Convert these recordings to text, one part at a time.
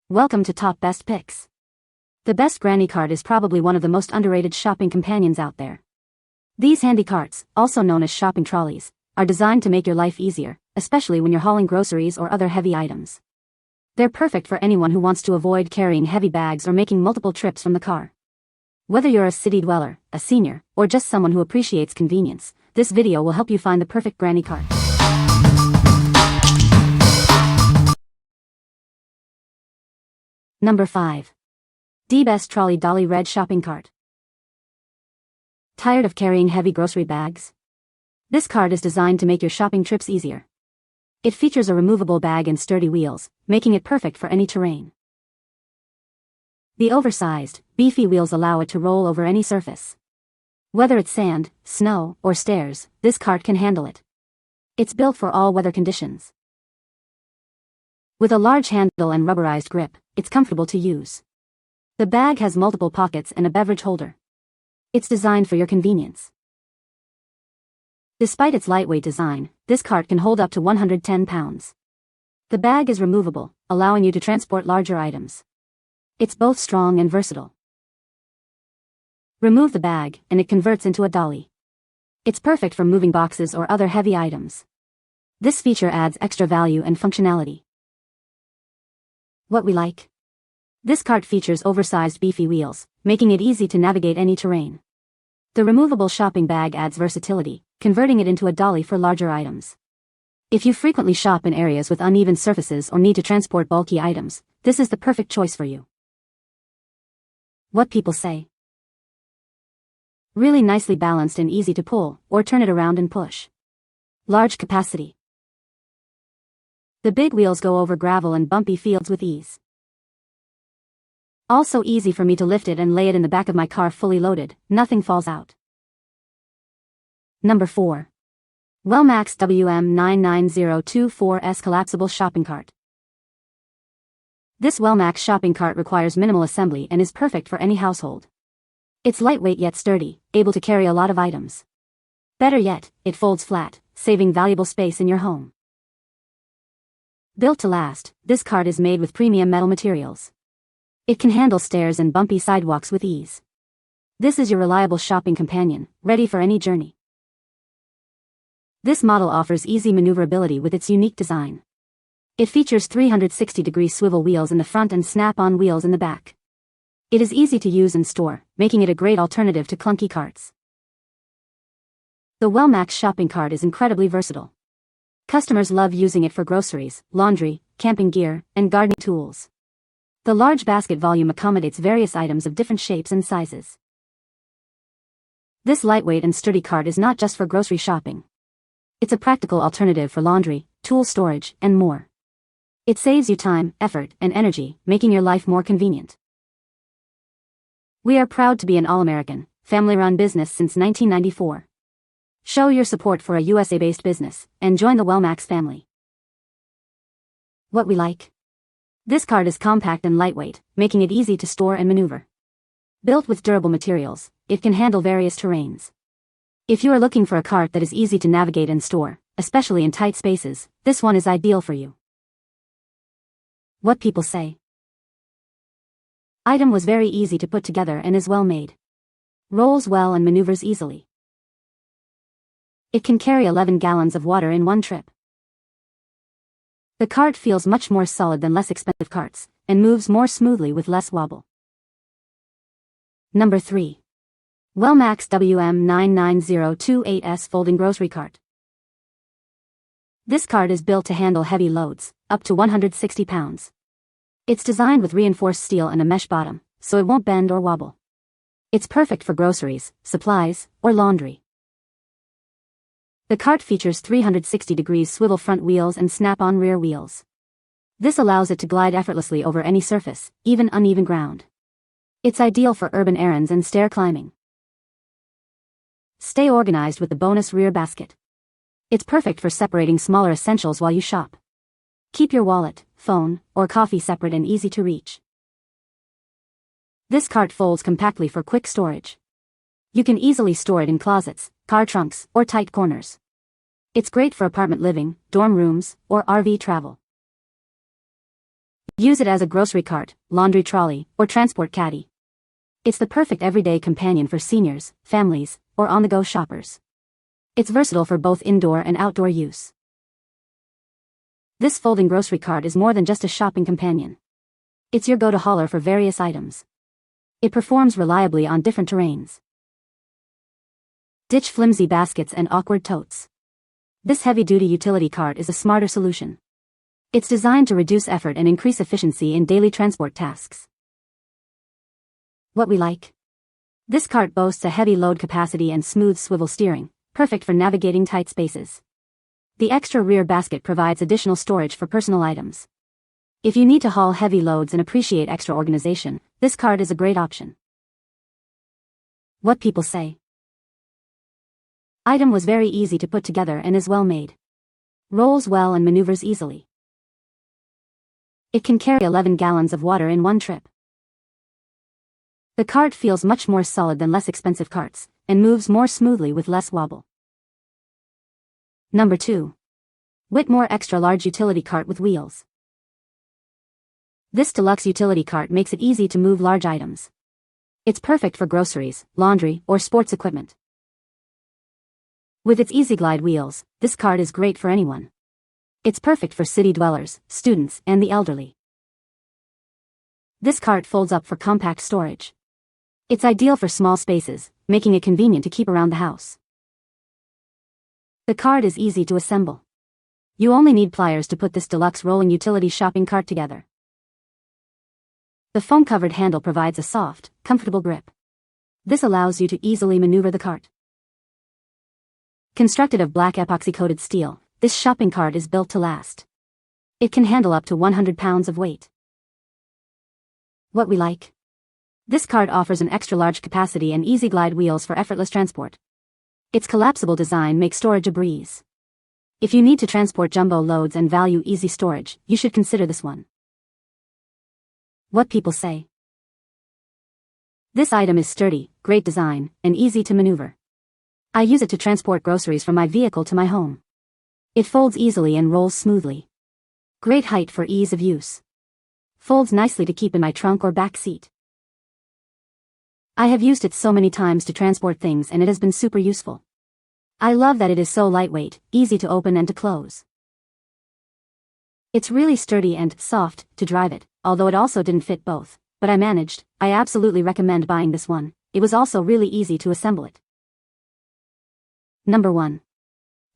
Welcome to Top Best Picks. The Best Granny Cart is probably one of the most underrated shopping companions out there. These handy carts, also known as shopping trolleys, are designed to make your life easier, especially when you're hauling groceries or other heavy items. They're perfect for anyone who wants to avoid carrying heavy bags or making multiple trips from the car. Whether you're a city dweller, a senior, or just someone who appreciates convenience, this video will help you find the perfect granny cart. Number 5. DBEST Trolley Dolly Red Shopping Cart. Tired of carrying heavy grocery bags? This cart is designed to make your shopping trips easier. It features a removable bag and sturdy wheels, making it perfect for any terrain. The oversized, beefy wheels allow it to roll over any surface. Whether it's sand, snow, or stairs, this cart can handle it. It's built for all weather conditions. With a large handle and rubberized grip, it's comfortable to use. The bag has multiple pockets and a beverage holder. It's designed for your convenience. Despite its lightweight design, this cart can hold up to 110 pounds. The bag is removable, allowing you to transport larger items. It's both strong and versatile. Remove the bag, and it converts into a dolly. It's perfect for moving boxes or other heavy items. This feature adds extra value and functionality. What we like? This cart features oversized beefy wheels, making it easy to navigate any terrain. The removable shopping bag adds versatility, converting it into a dolly for larger items. If you frequently shop in areas with uneven surfaces or need to transport bulky items, this is the perfect choice for you. What people say? Really nicely balanced and easy to pull, or turn it around and push. Large capacity. The big wheels go over gravel and bumpy fields with ease. Also easy for me to lift it and lay it in the back of my car fully loaded, nothing falls out. Number 4. Wellmax WM99024S Collapsible Shopping Cart. This Wellmax shopping cart requires minimal assembly and is perfect for any household. It's lightweight yet sturdy, able to carry a lot of items. Better yet, it folds flat, saving valuable space in your home. Built to last, this cart is made with premium metal materials. It can handle stairs and bumpy sidewalks with ease. This is your reliable shopping companion, ready for any journey. This model offers easy maneuverability with its unique design. It features 360-degree swivel wheels in the front and snap-on wheels in the back. It is easy to use and store, making it a great alternative to clunky carts. The Wellmax shopping cart is incredibly versatile. Customers love using it for groceries, laundry, camping gear, and gardening tools. The large basket volume accommodates various items of different shapes and sizes. This lightweight and sturdy cart is not just for grocery shopping. It's a practical alternative for laundry, tool storage, and more. It saves you time, effort, and energy, making your life more convenient. We are proud to be an all-American, family-run business since 1994. Show your support for a USA-based business, and join the Wellmax family. What we like? This cart is compact and lightweight, making it easy to store and maneuver. Built with durable materials, it can handle various terrains. If you are looking for a cart that is easy to navigate and store, especially in tight spaces, this one is ideal for you. What people say? Item was very easy to put together and is well made. Rolls well and maneuvers easily. It can carry 11 gallons of water in one trip. The cart feels much more solid than less expensive carts, and moves more smoothly with less wobble. Number 3. Wellmax WM99028S Folding Grocery Cart. This cart is built to handle heavy loads, up to 160 pounds. It's designed with reinforced steel and a mesh bottom, so it won't bend or wobble. It's perfect for groceries, supplies, or laundry. The cart features 360-degree swivel front wheels and snap-on rear wheels. This allows it to glide effortlessly over any surface, even uneven ground. It's ideal for urban errands and stair climbing. Stay organized with the bonus rear basket. It's perfect for separating smaller essentials while you shop. Keep your wallet, phone, or coffee separate and easy to reach. This cart folds compactly for quick storage. You can easily store it in closets, car trunks, or tight corners. It's great for apartment living, dorm rooms, or RV travel. Use it as a grocery cart, laundry trolley, or transport caddy. It's the perfect everyday companion for seniors, families, or on-the-go shoppers. It's versatile for both indoor and outdoor use. This folding grocery cart is more than just a shopping companion. It's your go-to hauler for various items. It performs reliably on different terrains. Ditch flimsy baskets and awkward totes. This heavy-duty utility cart is a smarter solution. It's designed to reduce effort and increase efficiency in daily transport tasks. What we like. This cart boasts a heavy load capacity and smooth swivel steering, perfect for navigating tight spaces. The extra rear basket provides additional storage for personal items. If you need to haul heavy loads and appreciate extra organization, this cart is a great option. What people say. Item was very easy to put together and is well made. Rolls well and maneuvers easily. It can carry 11 gallons of water in one trip. The cart feels much more solid than less expensive carts, and moves more smoothly with less wobble. Number 2. Whitmor Extra Large Utility Cart with Wheels. This deluxe utility cart makes it easy to move large items. It's perfect for groceries, laundry, or sports equipment. With its easy glide wheels, this cart is great for anyone. It's perfect for city dwellers, students, and the elderly. This cart folds up for compact storage. It's ideal for small spaces, making it convenient to keep around the house. The cart is easy to assemble. You only need pliers to put this deluxe rolling utility shopping cart together. The foam-covered handle provides a soft, comfortable grip. This allows you to easily maneuver the cart. Constructed of black epoxy-coated steel, this shopping cart is built to last. It can handle up to 100 pounds of weight. What we like. This cart offers an extra-large capacity and easy glide wheels for effortless transport. Its collapsible design makes storage a breeze. If you need to transport jumbo loads and value easy storage, you should consider this one. What people say. This item is sturdy, great design, and easy to maneuver. I use it to transport groceries from my vehicle to my home. It folds easily and rolls smoothly. Great height for ease of use. Folds nicely to keep in my trunk or back seat. I have used it so many times to transport things and it has been super useful. I love that it is so lightweight, easy to open and to close. It's really sturdy and soft to drive it, although it also didn't fit both, but I managed. I absolutely recommend buying this one. It was also really easy to assemble it. Number 1.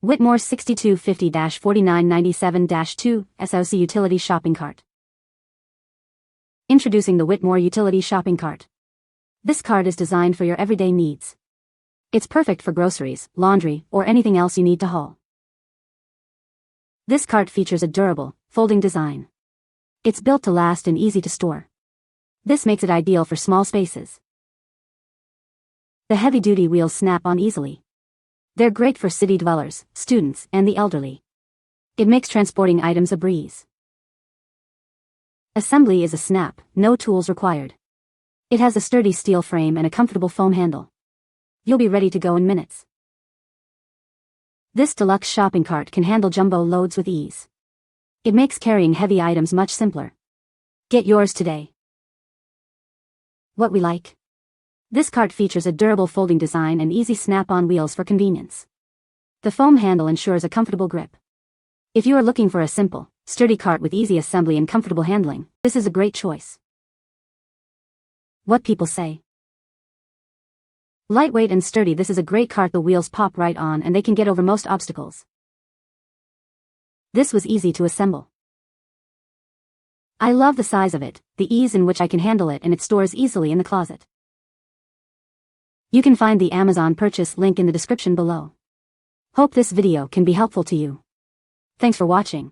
Whitmor 6250-4997-2 SOC Utility Shopping Cart. Introducing the Whitmor Utility Shopping Cart. This cart is designed for your everyday needs. It's perfect for groceries, laundry, or anything else you need to haul. This cart features a durable, folding design. It's built to last and easy to store. This makes it ideal for small spaces. The heavy-duty wheels snap on easily. They're great for city dwellers, students, and the elderly. It makes transporting items a breeze. Assembly is a snap, no tools required. It has a sturdy steel frame and a comfortable foam handle. You'll be ready to go in minutes. This deluxe shopping cart can handle jumbo loads with ease. It makes carrying heavy items much simpler. Get yours today. What we like. This cart features a durable folding design and easy snap-on wheels for convenience. The foam handle ensures a comfortable grip. If you are looking for a simple, sturdy cart with easy assembly and comfortable handling, this is a great choice. What people say. Lightweight and sturdy, this is a great cart. The wheels pop right on and they can get over most obstacles. This was easy to assemble. I love the size of it, the ease in which I can handle it, and it stores easily in the closet. You can find the Amazon purchase link in the description below. Hope this video can be helpful to you. Thanks for watching.